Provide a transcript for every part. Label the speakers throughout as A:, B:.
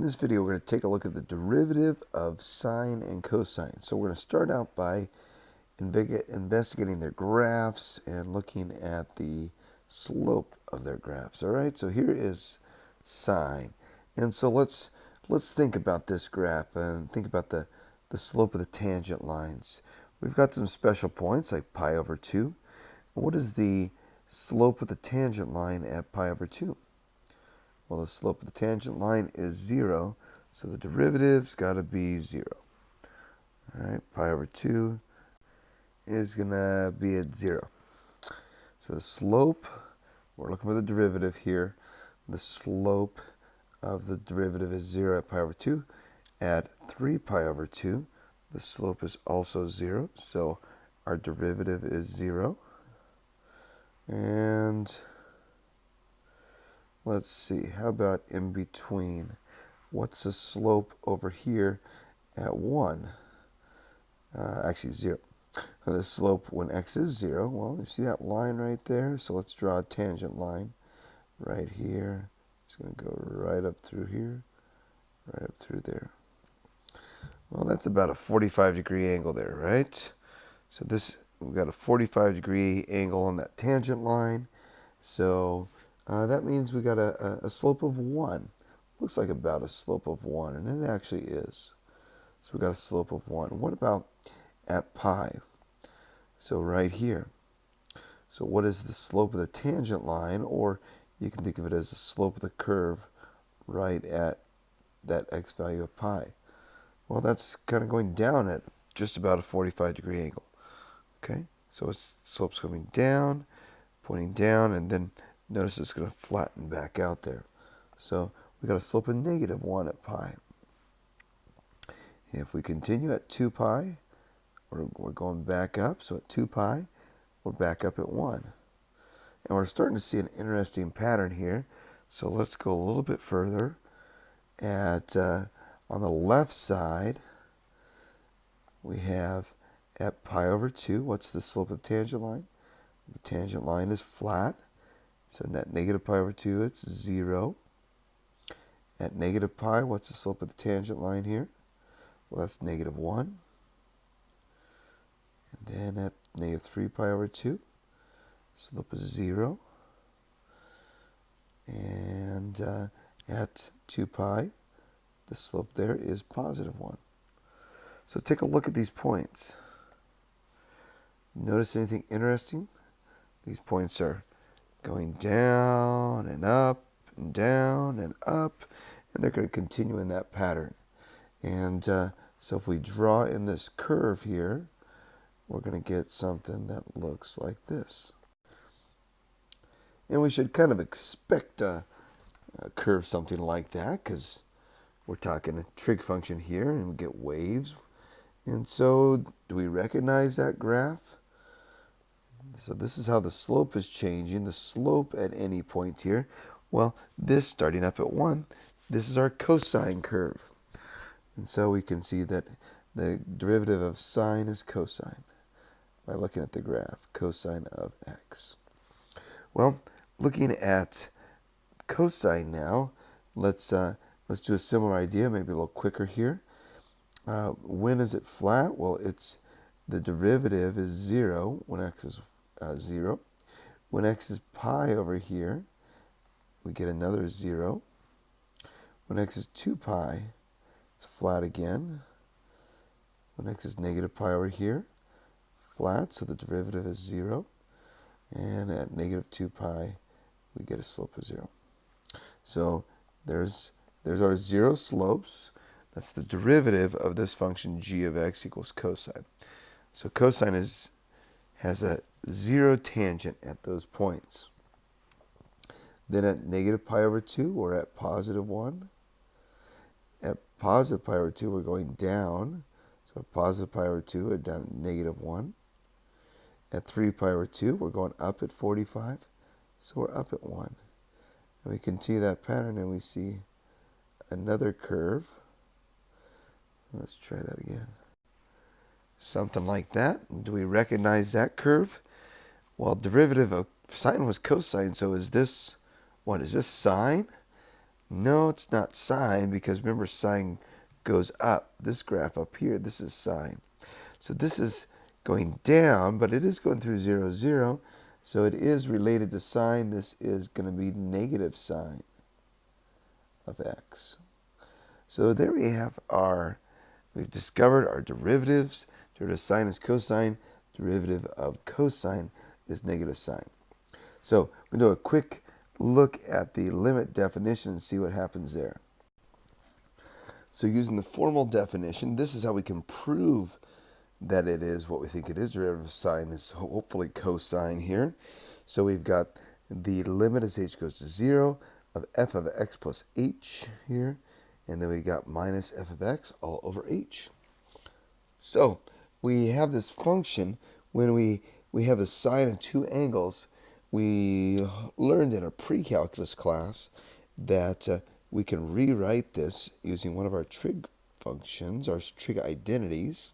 A: In this video, we're going to take a look at the derivative of sine and cosine. So we're going to start out by investigating their graphs and looking at the slope of their graphs. All right, so here is sine. And so let's think about this graph and think about the slope of the tangent lines. We've got some special points like pi over 2. What is the slope of the tangent line at pi over 2? Well, the slope of the tangent line is 0, so the derivative's got to be 0. All right, pi over 2 is going to be at 0. So the slope, we're looking for the derivative here. The slope of the derivative is 0 at pi over 2. At 3 pi over 2, the slope is also 0, so our derivative is 0. And let's see, how about in between? What's the slope over here at 1? Actually 0. So the slope when x is 0, well, you see that line right there? So let's draw a tangent line right here. It's going to go right up through here, right up through there. Well, that's about a 45-degree angle there, right? So we've got a 45-degree angle on that tangent line. So that means we got a slope of 1. Looks like about a slope of 1, and it actually is. So we got a slope of 1. What about at pi? So right here. So what is the slope of the tangent line, or you can think of it as the slope of the curve right at that x value of pi? Well, that's kind of going down at just about a 45-degree angle. Okay, so its slope's coming down, pointing down, and then notice it's going to flatten back out there. So we got a slope of negative 1 at pi. If we continue at 2 pi, we're going back up. So at 2 pi, we're back up at 1. And we're starting to see an interesting pattern here. So let's go a little bit further. On the left side, we have at pi over 2, what's the slope of the tangent line? The tangent line is flat. So at negative pi over 2, it's 0. At negative pi, what's the slope of the tangent line here? Well, that's negative 1. And then at negative 3 pi over 2, slope is 0. And at 2 pi, the slope there is positive 1. So take a look at these points. Notice anything interesting? These points are going down and up and down and up, and they're going to continue in that pattern. And so if we draw in this curve here, we're going to get something that looks like this. And we should kind of expect a curve something like that, because we're talking a trig function here, and we get waves. And so do we recognize that graph? So this is how the slope is changing. The slope at any point here. Well, this starting up at 1, this is our cosine curve. And so we can see that the derivative of sine is cosine by looking at the graph, cosine of x. Well, looking at cosine now, let's do a similar idea, maybe a little quicker here. When is it flat? Well, the derivative is 0 when x is 0. When x is pi over here, we get another 0. When x is 2 pi, it's flat again. When x is negative pi over here, flat, so the derivative is 0. And at negative 2 pi, we get a slope of 0. So there's our 0 slopes. That's the derivative of this function g of x equals cosine. So cosine has a 0 tangent at those points. Then at negative pi over 2, we're at positive 1. At positive pi over 2, we're going down. So at positive pi over 2, we're down at negative 1. At 3 pi over 2, we're going up at 45. So we're up at 1. And we continue that pattern, and we see another curve. Let's try that again. Something like that. Do we recognize that curve? Well, derivative of sine was cosine, so is this, what is this, sine? No, it's not sine, because remember, sine goes up. This graph up here, this is sine. So this is going down, but it is going through 0, 0. So it is related to sine. This is going to be negative sine of x. So there we have we've discovered our derivatives. Derivative of sine is cosine. Derivative of cosine is negative sine. So we're going to do a quick look at the limit definition and see what happens there. So using the formal definition, this is how we can prove that it is what we think it is. Derivative of sine is hopefully cosine here. So we've got the limit as h goes to 0 of f of x plus h here. And then we got minus f of x all over h. So we have this function when we have the sine of two angles. We learned in a pre-calculus class that we can rewrite this using one of our trig functions, our trig identities.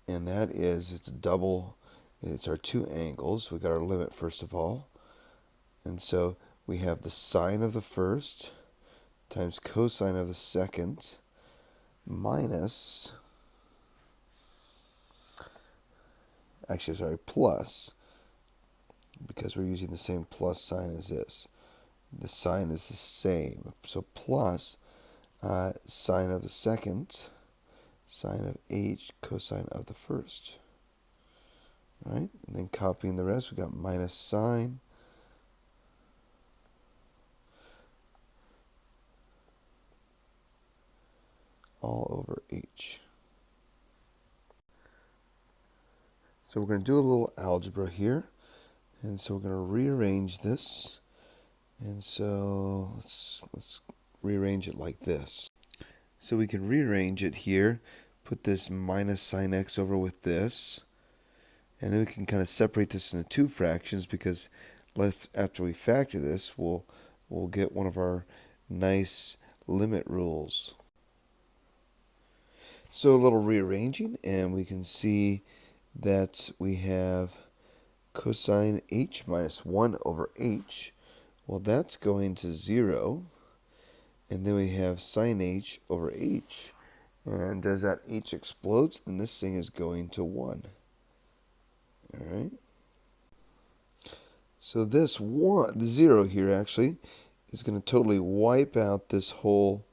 A: And that is, it's our two angles. We got our limit first of all. And so we have the sine of the first times cosine of the second minus, plus, because we're using the same plus sign as this. The sign is the same. So plus sine of the second, sine of h, cosine of the first. All right? And then copying the rest, we got minus sine all over h. So we're going to do a little algebra here. And so we're going to rearrange this. And so let's rearrange it like this. So we can rearrange it here, put this minus sine x over with this. And then we can kind of separate this into two fractions, because after we factor this, we'll get one of our nice limit rules. So a little rearranging, and we can see that we have cosine h minus 1 over h. Well, that's going to 0. And then we have sine h over h. And as that h explodes, then this thing is going to 1. All right? So this 1, the 0 here actually, is going to totally wipe out this whole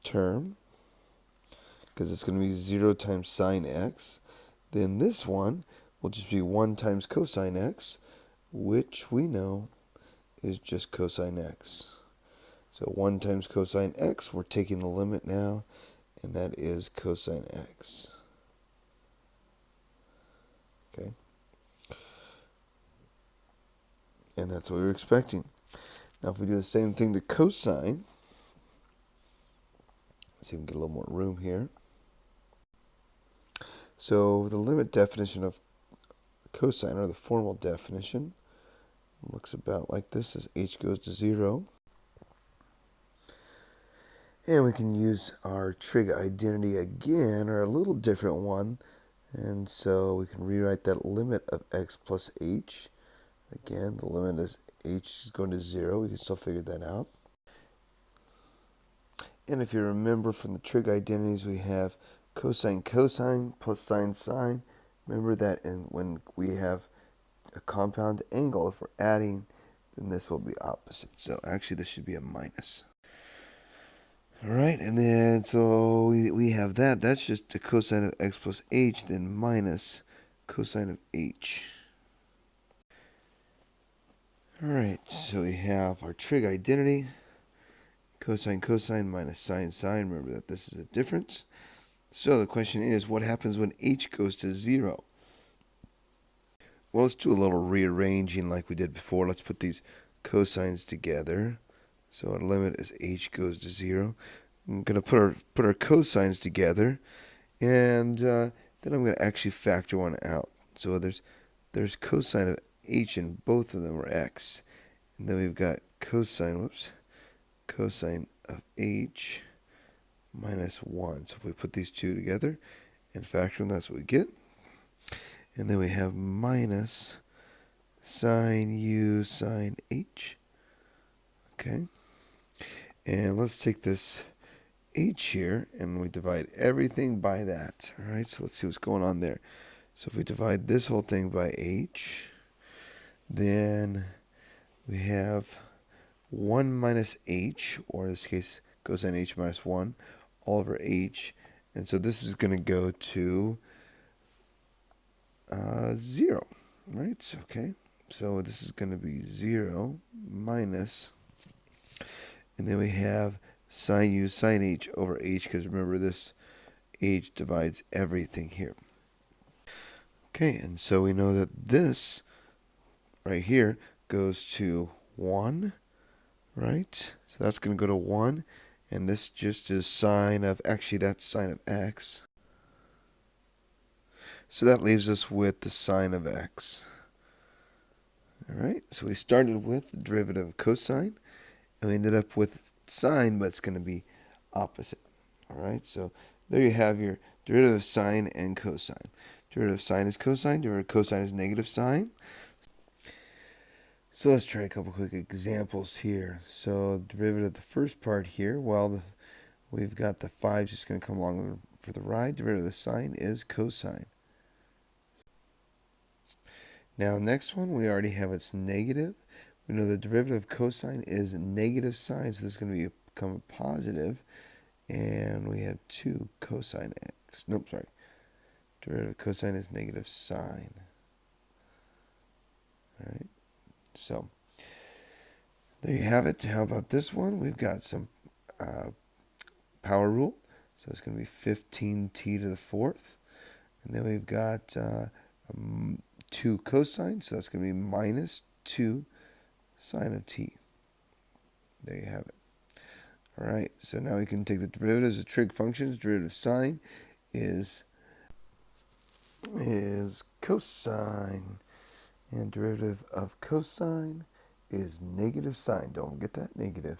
A: term, because it's going to be 0 times sine x. Then this one will just be 1 times cosine x, which we know is just cosine x. So 1 times cosine x, we're taking the limit now, and that is cosine x. Okay? And that's what we were expecting. Now if we do the same thing to cosine, let's see if we can get a little more room here. So the limit definition of cosine, or the formal definition, looks about like this as h goes to 0. And we can use our trig identity again, or a little different one. And so we can rewrite that limit of x plus h. Again, the limit is h is going to 0. We can still figure that out. And if you remember from the trig identities, we have cosine cosine plus sine sine. Remember that when we have a compound angle, if we're adding, then this will be opposite. So actually this should be a minus. All right, and then so we have that. That's just the cosine of x plus h, then minus cosine of h. All right, so we have our trig identity. Cosine cosine minus sine sine. Remember that this is a difference. So the question is, what happens when h goes to 0? Well, let's do a little rearranging like we did before. Let's put these cosines together. So our limit is h goes to 0. I'm going to put our cosines together, and then I'm going to actually factor one out. So there's cosine of h, and both of them are x. And then we've got cosine of h minus 1. So if we put these two together and factor them, that's what we get. And then we have minus sine u sine h. Okay. And let's take this h here and we divide everything by that. All right, so let's see what's going on there. So if we divide this whole thing by h, then we have 1 minus h, or in this case cosine h minus 1, all over h. And so this is going to go to 0, right? So, okay, so this is going to be 0 minus, and then we have sine u sine h over h, because remember this h divides everything here. Okay, and so we know that this right here goes to 1, right? So that's going to go to 1, and this just is sine of, actually that's sine of x. So that leaves us with the sine of x. All right, so we started with the derivative of cosine, and we ended up with sine, but it's going to be opposite. All right, so there you have your derivative of sine and cosine. Derivative of sine is cosine, derivative of cosine is negative sine. So let's try a couple quick examples here. So derivative of the first part here, well, we've got the 5 just going to come along for the ride. Derivative of the sine is cosine. Now next one, we already have its negative. We know the derivative of cosine is negative sine, so this is going to become a positive. And we have 2 cosine x. Nope, sorry. Derivative of cosine is negative sine. All right. So there you have it. How about this one? We've got some power rule. So it's going to be 15t to the 4th. And then we've got 2 cosine. So that's going to be minus 2 sine of t. There you have it. All right. So now we can take the derivatives of trig functions. Derivative of sine is cosine. And derivative of cosine is negative sine. Don't forget that, negative.